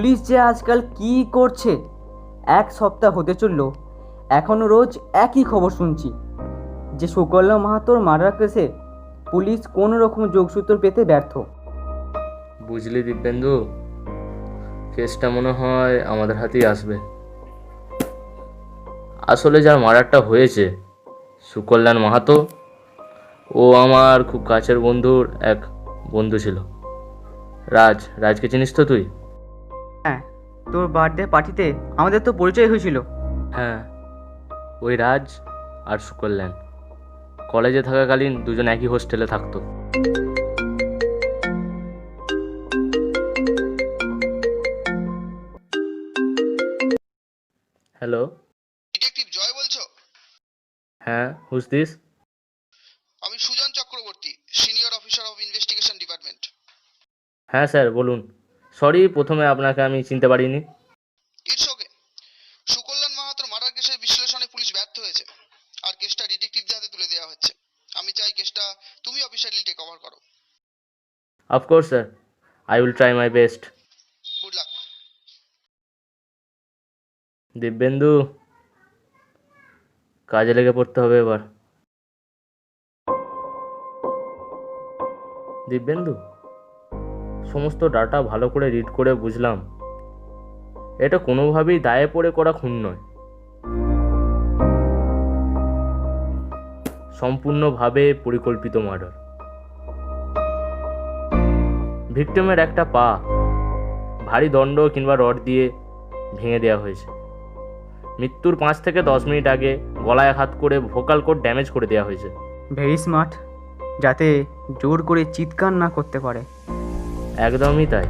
Police যে আজকাল কি করছে, এক সপ্তাহ হতে চললো, এখনও রোজ একই খবর শুনছি যে সুকল্যাণ মাহাতোর মার্ডার কেসে পুলিশ কোনো রকম যোগসূত্র পেতে ব্যর্থ। বুঝলি দিব্যেন্দু, কেসটা মনে হয় আমাদের হাতেই আসবে। আসলে যার মার্ডারটা হয়েছে সুকল্যাণ মাহাতো, ও আমার খুব কাছের বন্ধুর এক বন্ধু ছিল। রাজকে চিনিস তো তুই? হ্যাঁ, তোর বার্থডে পার্টিতে আমাদের তো পরিচয় হয়েছিল। হ্যাঁ, ওই রাজ আর সুকল্যাণ কলেজে থাকাকালীন দুজন একই হোস্টেলে থাকতো। হ্যালো, ডিটেকটিভ জয় বলছো? হ্যাঁ, হুজ দিস? আমি Sujan Chakraborty, senior officer of investigation department. হ্যাঁ স্যার, বলুন। সরি, প্রথমে আপনাকে আমি চিনতে পারিনি। It's okay. সুকল্যাণ মাহাতোর মার্ডার কেসের বিশ্লেষণে পুলিশ ব্যর্থ হয়েছে, আর কেসটা ডিটেকটিভদের হাতে তুলে দেওয়া হচ্ছে। আমি চাই কেসটা তুমি অফিসিয়ালি টেক ওভার করো। Of course sir, I will try my best. Good luck. Dibyendu, কাজে লেগে পড়তে হবে এবার। দিব্যেন্দু, সমস্ত ডাটা ভালো করে রিড করে বুঝলাম এটা কোনোভাবেই দায়ে পড়ে করা খুন নয়, সম্পূর্ণভাবে পরিকল্পিত মার্ডার। ভিক্টিমের একটা পা ভারী দণ্ড কিংবা রড দিয়ে ভেঙে দেওয়া হয়েছে। মৃত্যুর 5 থেকে 10 মিনিট আগে গলায় হাত করে ভোকাল কোড ড্যামেজ করে দেওয়া হয়েছে। ভেরি স্মার্ট, যাতে জোর করে চিৎকার না করতে পারে। একদমই তাই।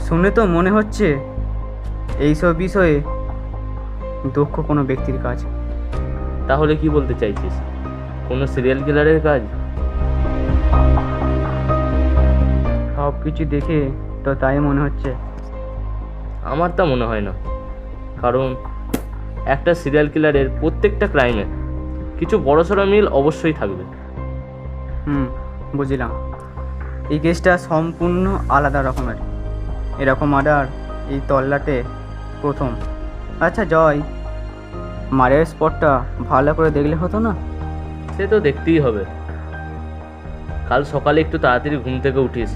শুনে তো মনে হচ্ছে এইসব বিষয়ে দক্ষ কোনো ব্যক্তির কাজ। তাহলে কি বলতে চাইছিস? কোনো সিরিয়াল কিলারের কাজ? সব কিছু দেখে তো তাই মনে হচ্ছে। আমার তা মনে হয় না, কারণ একটা সিরিয়াল কিলারের প্রত্যেকটা ক্রাইমে কিছু বড়সড় মিল অবশ্যই থাকবে। বুঝলাম। এই কেসটা সম্পূর্ণ আলাদা রকমের। এরকম মার্ডার এই তল্লাটে প্রথম। আচ্ছা জয়, মার্ডার স্পটটা ভালো করে দেখলে হতো না? সে তো দেখতেই হবে। কাল সকালে একটু তাড়াতাড়ি ঘুম থেকে উঠিস।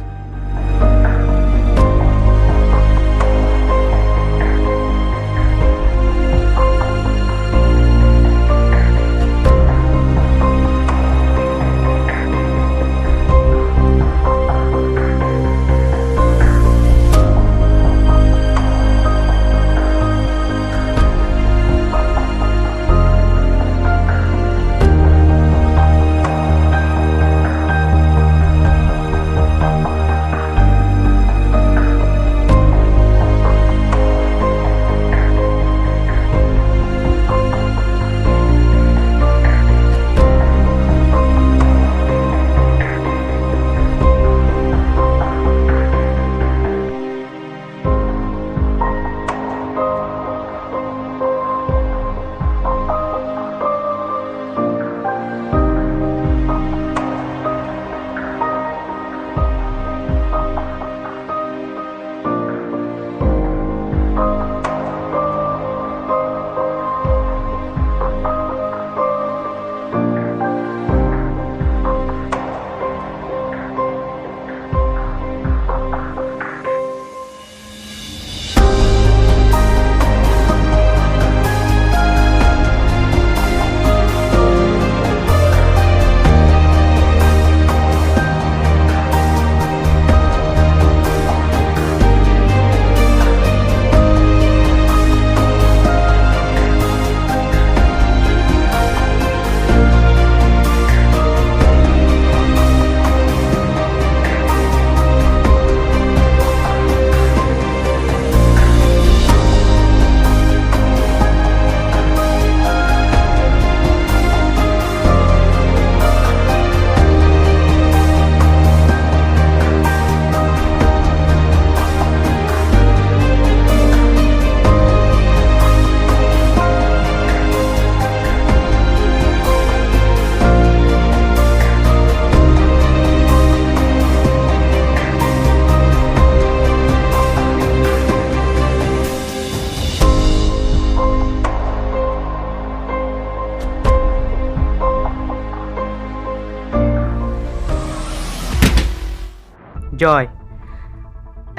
জয়,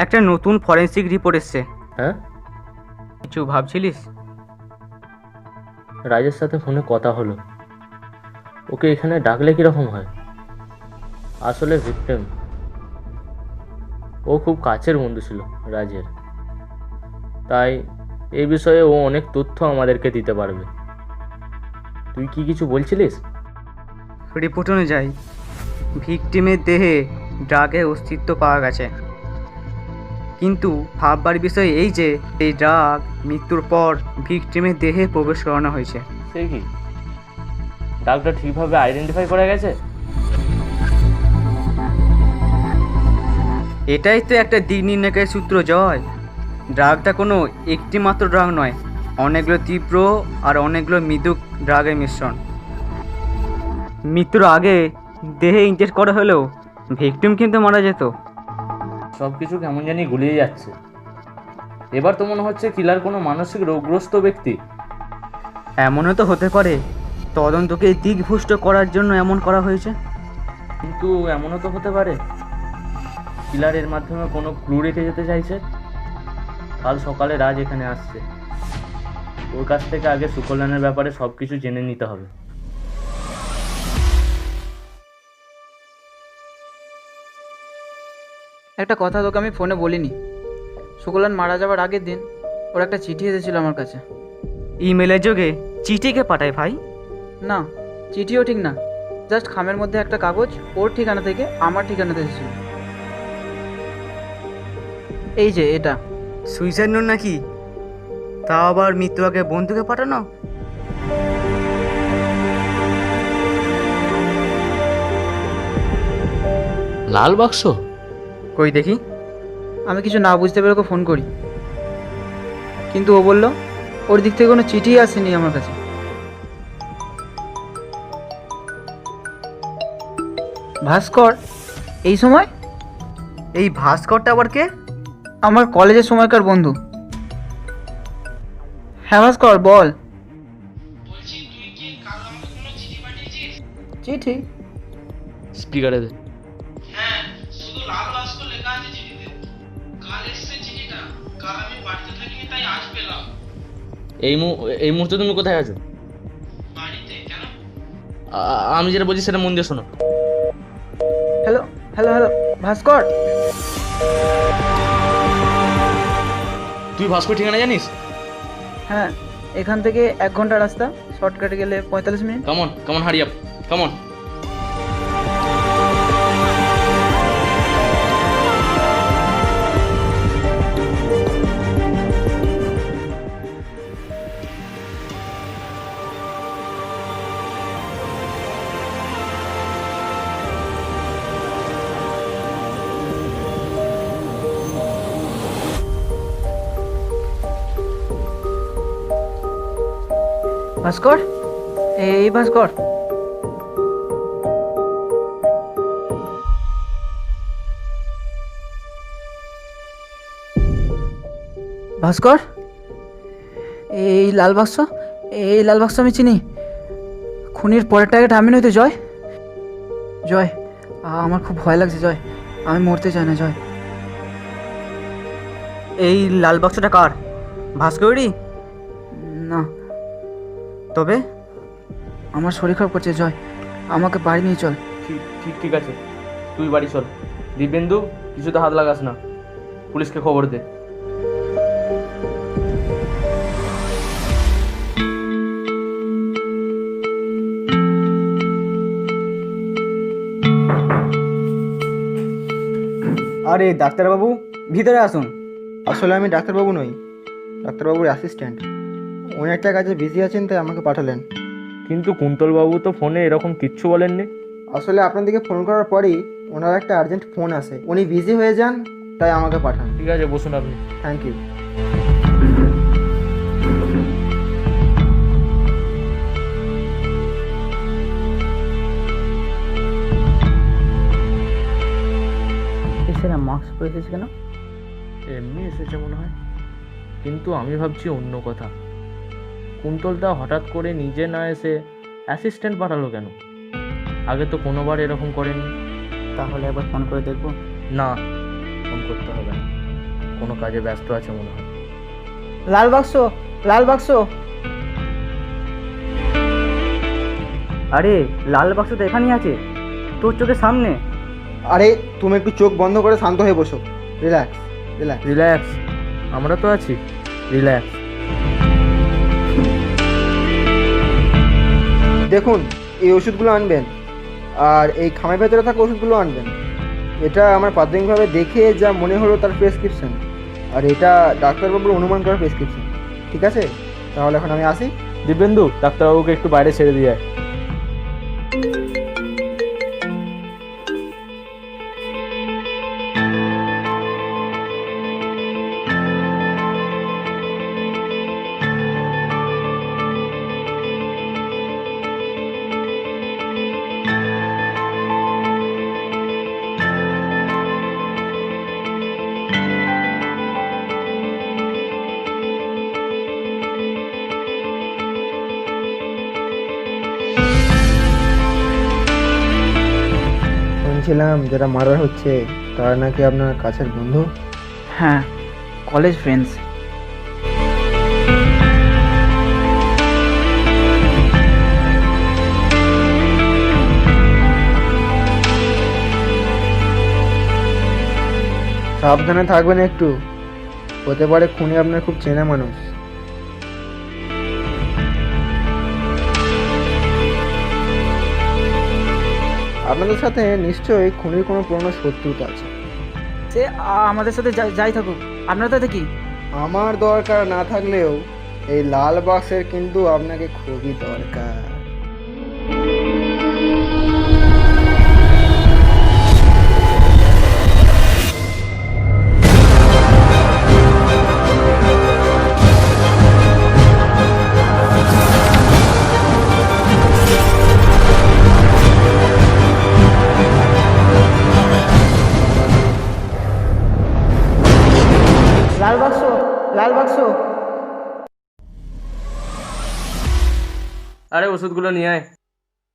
একটা নতুন ফরেন্সিক রিপোর্ট এসছে। হ্যাঁ, কিছু ভাবছিলিস? রাজের সাথে ফোনে কথা হলো। ওকে এখানে ডাকলে কীরকম হয়? আসলে ভিক্টিম ও খুব কাছের বন্ধু ছিল রাজের, তাই এই বিষয়ে ও অনেক তথ্য আমাদেরকে দিতে পারবে। তুই কি কিছু বলছিলিস? রিপোর্ট অনুযায়ী ভিকটিমের দেহে ড্রাগের অস্তিত্ব পাওয়া গেছে, কিন্তু ভাববার বিষয় এই যে এই ড্রাগ মৃত্যুর পর ভিকটিমের দেহে প্রবেশ করানো হয়েছে। সে কি, ডাক্তার ঠিকভাবে আইডেন্টিফাই করা গেছে? এটাই তো একটা দিক নির্ণয়কের সূত্র জয়। ড্রাগটা কোনো একটি মাত্র ড্রাগ নয়, অনেকগুলো তীব্র আর অনেকগুলো মৃদু ড্রাগের মিশ্রণ। মৃত্যুর আগে দেহে ইনজেক্ট করা হলেও ভিকটিম কিন্তু মারা যেত। সব কিছু কেমন জানি গুলিয়ে যাচ্ছে। এবার তো মনে হচ্ছে কিলার কোনো মানসিক রোগগ্রস্ত ব্যক্তি। এমনও তো হতে পারে তদন্তকে দিকভ্রষ্ট করার জন্য এমন করা হয়েছে। কিন্তু এমনও তো হতে পারে কিলার এর মাধ্যমে কোনো ক্লু রেখে যেতে চাইছে। কাল সকালে রাজ এখানে আসছে, ওর কাছ থেকে আগে সুকল্যাণের ব্যাপারে সব কিছু জেনে নিতে হবে। একটা কথা তোকে আমি ফোনে বলিনি। সুকল্যাণ মারা যাওয়ার আগের দিন ওর একটা চিঠি এসেছিল আমার কাছে। ইমেলের যোগে চিঠিকে পাঠায় ভাই? না, চিঠিও ঠিক না, জাস্ট খামের মধ্যে একটা কাগজ ওর ঠিকানা থেকে আমার ঠিকানাতে এসেছিল। এই যে এটা। সুইসাইড নোট নাকি? তা আবার মৃত্যু আগে বন্ধুকে পাঠানো? লাল বাক্স? কই দেখি। আমি কিছু না বুঝতে পেরে ওকে ফোন করি, কিন্তু ও বলল ওর দিক থেকে কোনো চিঠি আসেনি আমার কাছে। ভাস্কর এই সময়? এই ভাস্করটা আবার কে? আমার কলেজের সময়কার বন্ধু। হ্যাঁ ভাস্কর বল। চিঠি? স্পিকারে দে। হ্যাঁ, শুধু লাল বাক্স লেখা আছে চিঠিতে। কাল এসেছে চিঠিটা, কাল আমি বাড়িতে থাকিনি তাই আজ পেলাম। এই মুহূর্তে তুমি কোথায় আছো? বাড়িতে কেন? আমি যেটা বলছি সেটা মন দিয়ে শোনো। হ্যালো হ্যালো হ্যালো ভাস্কর। তুই ভাস্কর ঠিকানা জানিস? হ্যাঁ, এখান থেকে 1 ঘন্টা রাস্তা, শর্টকাটে গেলে 45 minute. Come on hurry up, come on. Bhaskar, এই ভাস্কর। ভাস্কর, এই লাল বাক্স, এই লাল বাক্স আমি চিনি। খুনির পরের টার্গেট আমি নই তো জয়? জয়, আমার খুব ভয় লাগছে জয়, আমি মরতে চাই না জয়। এই লাল বাক্সটা কার? ভাস্করেরই? না, তবে আমার শরীর খারাপ করছে জয়, আমাকে বাড়ি নিয়ে চল। ঠিক আছে, তুই বাড়ি চল। দিব্যেন্দু, কিছুতে হাত লাগাস না, পুলিশকে খবর দে। আরে ডাক্তারবাবু, ভিতরে আসুন। আসলে আমি ডাক্তারবাবু নই, ডাক্তারবাবুর অ্যাসিস্ট্যান্ট। উনি একটা কাজে বিজি আছেন তাই আমাকে পাঠালেন। কিন্তু কুন্তলবাবু তো ফোনে এরকম কিচ্ছু বলেননি। আসলে আপনাদেরকে ফোন করার পরেই ওনার একটা আর্জেন্ট ফোন আসে, উনি বিজি হয়ে যান তাই আমাকে পাঠান। ঠিক আছে, বসুন আপনি। Thank you. এছাড়া মাস্ক পরে এসেছে কেন? এমনি এসেছে মনে হয়, কিন্তু আমি ভাবছি অন্য কথা। কুন্তলদা হঠাৎ করে নিজে না এসে অ্যাসিস্ট্যান্ট পাঠালো কেন? আগে তো কোনোবার এরকম করেননি। তাহলে একবার ফোন করে দেখবো। না, ফোন করতে হবে না, কোনো কাজে ব্যস্ত আছে মনে হয়। লাল বাক্স, লাল বাক্স। আরে লাল বাক্স তো এখানেই আছে, তোর চোখের সামনে। আরে তুমি একটু চোখ বন্ধ করে শান্ত হয়ে বসো। Relax, relax. রিল্যাক্স, আমরা তো আছি, রিল্যাক্স। দেখুন, এই ওষুধগুলো আনবেন, আর এই খামের ভেতরে থাকা ওষুধগুলো আনবেন। এটা আমার প্রাথমিকভাবে দেখে যা মনে হলো তার প্রেসক্রিপশন, আর এটা ডাক্তারবাবুর অনুমান করা প্রেসক্রিপশন। ঠিক আছে, তাহলে এখন আমি আসি। দিব্যেন্দু, ডাক্তারবাবুকে একটু বাইরে ছেড়ে দিয়ে আয়। শুনছিলাম যারা মার্ডার হচ্ছে তারা নাকি আপনার কাছের বন্ধু। হ্যাঁ, কলেজ ফ্রেন্ডস। সাবধানে থাকবেন একটু, হতে পারে খুনি আপনার খুব চেনা মানুষ। আপনাদের সাথে নিশ্চয়ই খুনির কোনো পুরনো শত্রুতা আছে। সে আমাদের সাথে যাই থাকুক, আপনার তাতে কি? আমার দরকার না থাকলেও এই লাল বাক্সের কিন্তু আপনাকে খুবই দরকার। লাল বাক্স, লাল বাক্স। আরে ওষুধগুলো নিয়ে আয়।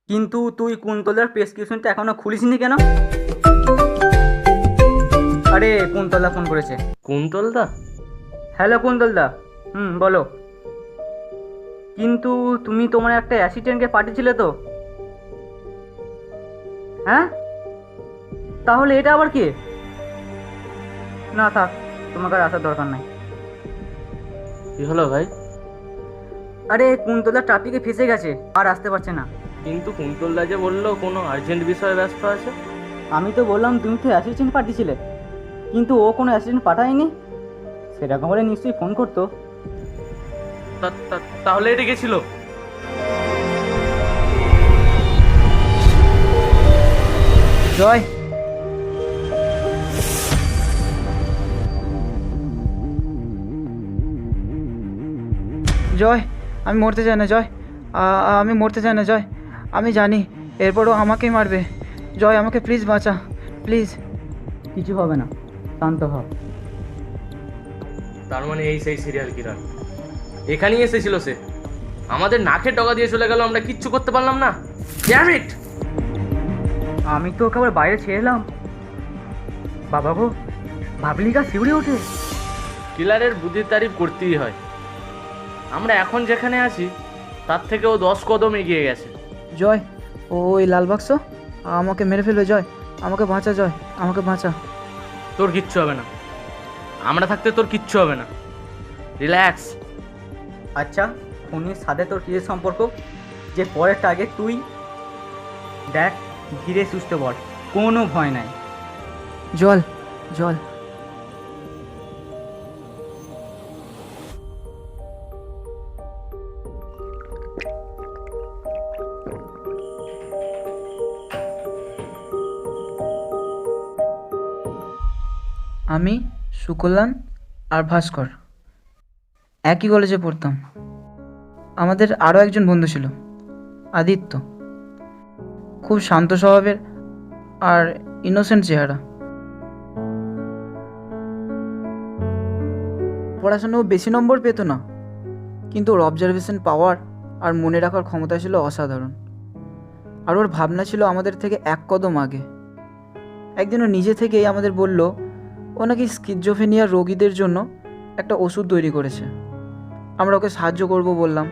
কিন্তু তুই কুন্তলার প্রেসক্রিপশনটা এখনো খুলিসনি কেন? আরে কুন্তলা ফোন করেছে। কুন্তলদা? হ্যালো কুন্তলদা, বলো। কিন্তু তুমি তোমার একটা অ্যাসিস্ট্যান্টকে পাঠিয়েছিলে তো? হ্যাঁ, তাহলে এটা আবার কি? না থাক, তোমাকে আর আসার দরকার নাই। কি হলো ভাই? আরে কুন্তলা ট্রাফিকে ফেসে গেছে, আর আসতে পারছে না। কিন্তু কুন্তলদা যে বললো কোনো আর্জেন্ট বিষয়ে ব্যস্ত আছে। আমি তো বললাম তুমি তো অ্যাসিস্ট্যান্ট পাঠিয়েছিলে, কিন্তু ও কোনো অ্যাসিস্ট্যান্ট পাঠায়নি। সেরকম হলে নিশ্চয়ই ফোন করতো। তাহলে এটা গেছিল? জয়, জয়, আমি মরতে চাই না জয়, আমি মরতে চাই না জয়। আমি জানি এরপরও আমাকেই মারবে। জয়, আমাকে প্লিজ বাঁচা, প্লিজ। কিছু হবে না, শান্ত হও। তার মানে এই সেই সিরিয়াল কিলার এখানেই এসেছিল সে, আমাদের নাকের ডগা দিয়ে চলে গেল, আমরা কিচ্ছু করতে পারলাম না। Damn it! আমি তো ওকে আবার বাইরে ছেড়ে এলাম। বাবা গো, ভাবলি গা শিউরে ওঠে। কিলারের বুদ্ধির তারিফ করতেই হয়। আমরা এখন যেখানে আছি তার থেকেও 10 কদম এগিয়ে গেছে। জয়, ওই লাল বাক্স আমাকে মেরে ফেলবে। জয়, আমাকে বাঁচা। জয়, আমাকে বাঁচা। তোর কিচ্ছু হবে না, আমরা থাকতে তোর কিচ্ছু হবে না, রিল্যাক্স। আচ্ছা, খুনির সাথে তোর কিসের সম্পর্ক যে পরের টার্গেট তুই? দেখ, ধীরে সুস্থে বল, কোনো ভয় নাই। জল, জল। আমি, সুকল্যাণ আর ভাস্কর একই কলেজে পড়তাম। আমাদের আরও একজন বন্ধু ছিল, আদিত্য। খুব শান্ত স্বভাবের আর ইনোসেন্ট চেহারা। পড়াশোনাও বেশি নম্বর পেত না, কিন্তু ওর অবজারভেশন পাওয়ার আর মনে রাখার ক্ষমতা ছিল অসাধারণ। আর ওর ভাবনা ছিল আমাদের থেকে এক কদম আগে। একদিন ও নিজে থেকেই আমাদের বলল ও নাকি স্কিজোফ্রেনিয়া রোগীদের জন্য একটা ওষুধ তৈরি করেছে। আমরা ওকে সাহায্য করব বললাম,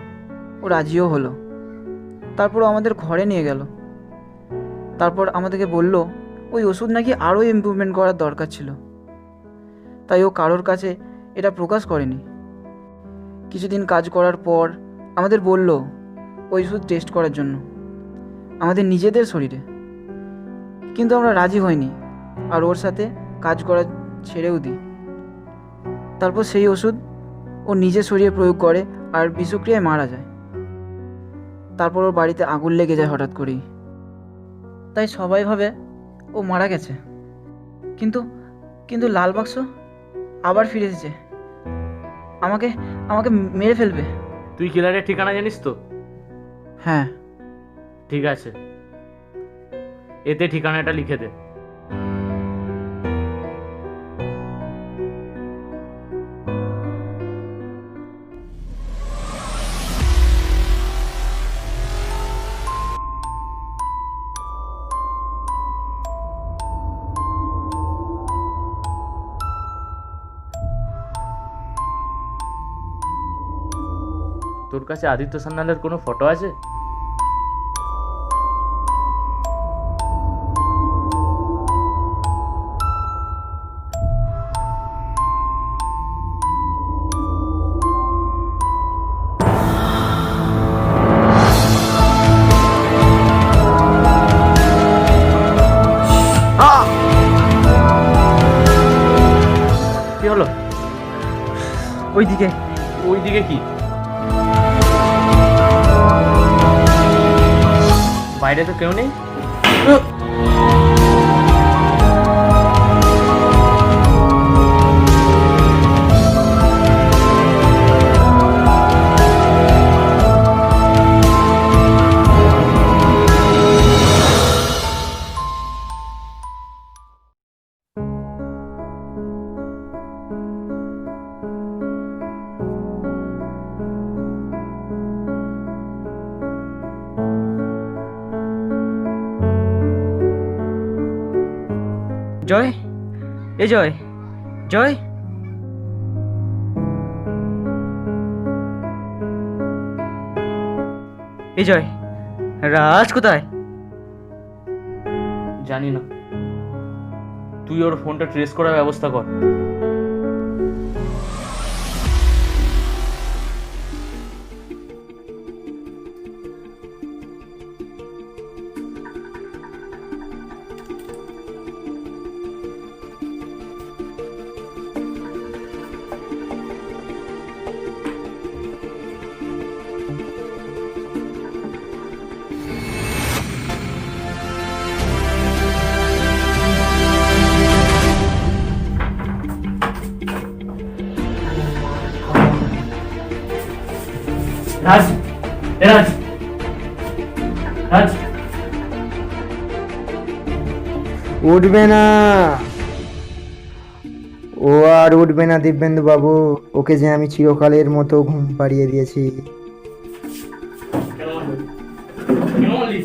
ও রাজিও হলো। তারপর ও আমাদের ঘরে নিয়ে গেল। তারপর আমাদেরকে বলল ওই ওষুধ নাকি আরও ইমপ্রুভমেন্ট করার দরকার ছিল, তাই ও কারোর কাছে এটা প্রকাশ করেনি। কিছুদিন কাজ করার পর আমাদের বলল ওই ওষুধ টেস্ট করার জন্য আমাদের নিজেদের শরীরে, কিন্তু আমরা রাজি হইনি আর ওর সাথে কাজ করা ছেড়েও দিই। তারপর সেই ওষুধ ও নিজের শরীরে প্রয়োগ করে আর বিষক্রিয়ায় মারা যায়। তারপর ওর বাড়িতে আগুন লেগে যায় হঠাৎ করেই, তাই সবাই ভাবে ও মারা গেছে। কিন্তু কিন্তু লাল বাক্স আবার ফিরে এসেছে, আমাকে আমাকে মেরে ফেলবে। তুই কিলারের ঠিকানা জানিস তো? হ্যাঁ। ঠিক আছে, এতে ঠিকানাটা লিখে দে। তোর কাছে আদিত্য সান্যালের কোনো ফটো আছে? কি হলো? ওইদিকে ওইদিকে কি? বাইরে তো কেউ নেই। জয়, এ জয়, জয়, এ জয়, রাজ কোথায়? জানি না, তুই ওর ফোনটা ট্রেস করার ব্যবস্থা কর। রাজ, এ রাজ, রাজ, উঠবে না, ও আর উঠবে না দিব্যেন্দু বাবু। ওকে যে আমি চিরকালের মতো ঘুম পাড়িয়ে দিয়েছি। কেন মারলি? কেন মারলি?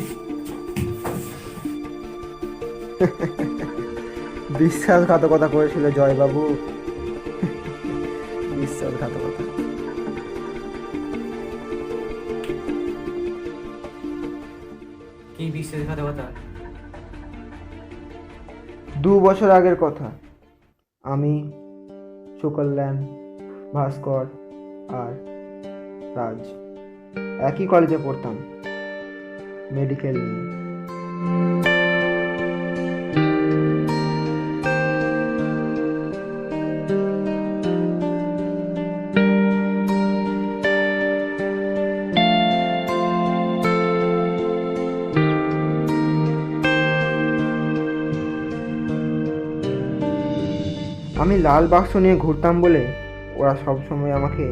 বিশ্বাসঘাতকতা করেছিল জয়বাবু, বিশ্বাসঘাতকতা। কি বিশ্বাসঘাতকতা? 2 বছর আগের কথা। আমি, সুকল্যাণ, ভাস্কর আর রাজ একই কলেজে পড়তাম, মেডিকেল নিয়ে। আমি লাল বাক্স নিয়ে ঘুরতাম বলে ওরা সবসময় আমাকে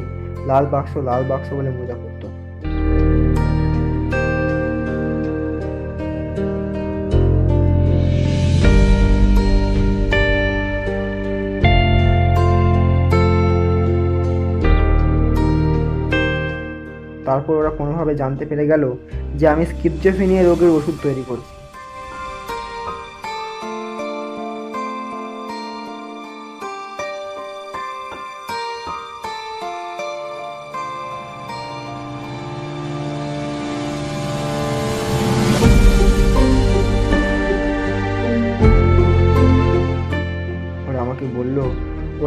লাল বাক্স বলে মজা করতো। তারপর ওরা কোনোভাবে জানতে পেরে গেল যে আমি স্কিজোফ্রেনিয়া রোগের ওষুধ তৈরি করছি।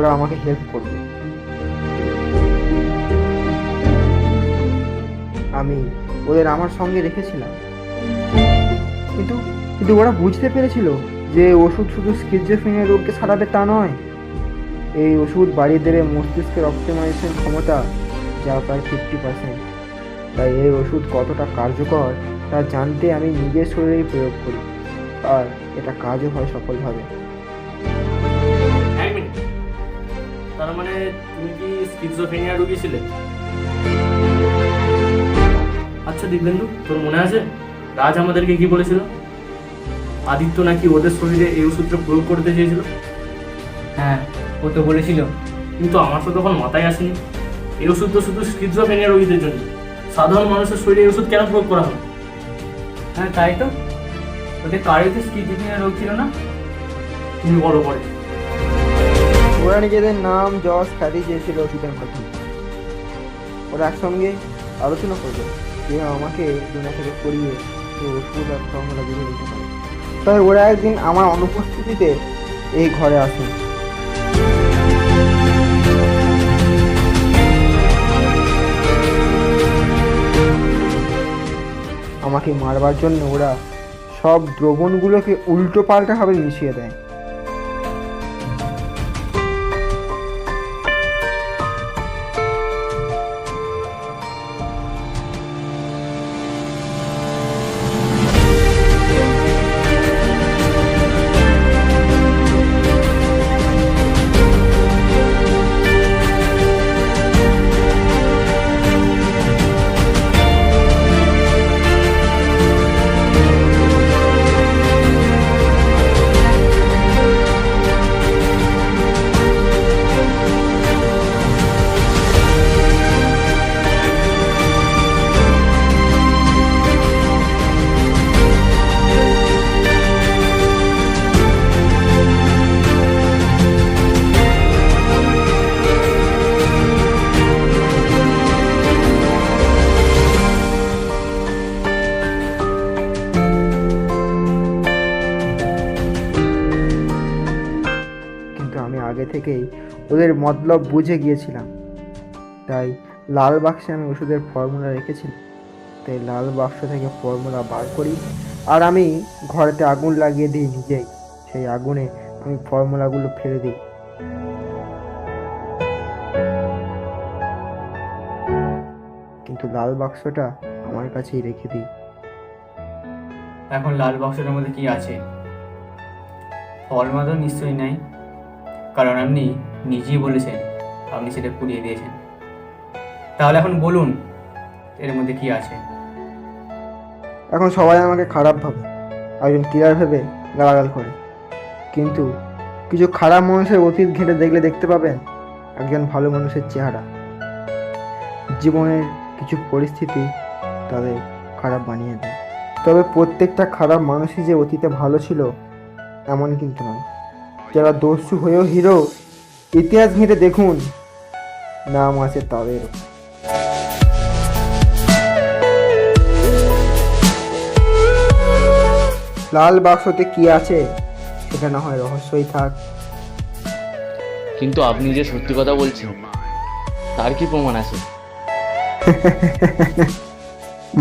ওরা আমাকে হেল্প করবে। আমি ওদের আমার সঙ্গে রেখেছিলাম, কিন্তু কিন্তু ওরা বুঝতে পেরেছিল যে ওষুধ শুধু স্কিজোফ্রেনিয়া রোগকে সারাবে তা নয়। এই ওষুধ বাড়িয়ে দেবে মস্তিষ্কের অপটিমাইজেশন ক্ষমতা, যা প্রায় 50%। তাই এই ওষুধ কতটা কার্যকর তা জানতে আমি নিজের শরীরেই প্রয়োগ করি, আর এটা কাজও হয় সফলভাবে। এক মিনিট, তার মানে তুমি কি স্কিজোফ্রেনিয়া রোগী ছিলে? আচ্ছা দিব্যেন্দু, তোর মনে আছে রাজ আমাদেরকে কি বলেছিল? আদিত্য নাকি ওদের শরীরে এই ওষুধটা প্রয়োগ করতে চেয়েছিল। হ্যাঁ, ও তো বলেছিল। কিন্তু আমার তো তখন মাথায় আসেনি এই ওষুধ তো শুধু স্কিজোফ্রেনিয়া রোগীদের জন্য। সাধারণ মানুষের শরীরে এই ওষুধ কেন প্রয়োগ করা হয়? হ্যাঁ তাই তো, ওদের কারোতে স্কিজোফ্রেনিয়া রোগ ছিল না। তুমি বলো পরে। ওরা নিজেদের নাম যশ খ্যাতি চেয়েছিল ওষুধের মাধ্যমে। ওরা একসঙ্গে আলোচনা করবে যে আমাকে দুনিয়া থেকে করিয়ে এই ওষুধ আর ফর্মুলা দিয়ে দিতে পারে। তাই ওরা একদিন আমার অনুপস্থিতিতে এই ঘরে আসে। আমাকে মারবার জন্য ওরা সব দ্রবণগুলোকে উল্টো পাল্টাভাবে মিশিয়ে দেয়। আমি আগে থেকেই ওদের মতলব বুঝে গিয়েছিলাম, তাই লাল বাক্সে আমি ওষুধের ফর্মুলা রেখেছিলাম। তাই লাল বাক্স থেকে ফর্মুলা বার করি আর আমি ঘরেতে আগুন লাগিয়ে দিই নিজেই। সেই আগুনে আমি ফর্মুলাগুলো ফেলে দিই। কিন্তু লাল বাক্সটা আমার কাছেই রেখে দিই। এখন লাল বাক্সটার মধ্যে কি আছে? ফর্মুলা তো নিশ্চয়ই নাই, কারণ আপনি নিজেই বলেছেন আপনি সেটা পুড়িয়ে দিয়েছেন। তাহলে এখন বলুন এর মধ্যে কি আছে? এখন সবাই আমাকে খারাপ ভাবে, একজন ক্লিয়ার ভেবে গালাগাল করে, কিন্তু কিছু খারাপ মানুষের অতীত ঘেঁটে দেখলে দেখতে পাবেন একজন ভালো মানুষের চেহারা। জীবনের কিছু পরিস্থিতি তাদের খারাপ বানিয়ে দেয়, তবে প্রত্যেকটা খারাপ মানুষই যে অতীতে ভালো ছিল এমন কিন্তু নয়। যারা দস্যু হয়েও হিরো, ইতিহাস ঘেঁটে দেখুন নাম আছে তাদেরও। লাল বাক্সতে কি আছে সেটা না হয় রহস্যই থাক। কিন্তু আপনি যে সত্যি কথা বলছেন তার কি প্রমাণ আছে?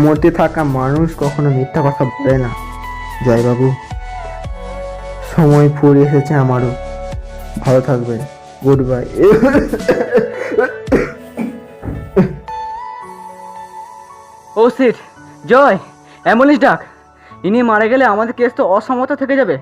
মরতে থাকা মানুষ কখনো মিথ্যা কথা বলে না জয়বাবু। সময় ফুরিয়ে এসেছে আমারও। ভালো থাকবেন, গুড বাই। ও সিট, জয়, অ্যাম্বুলেন্স ডাক। ইনি মারা গেলে আমাদের কেস তো অসমতা থেকে যাবে।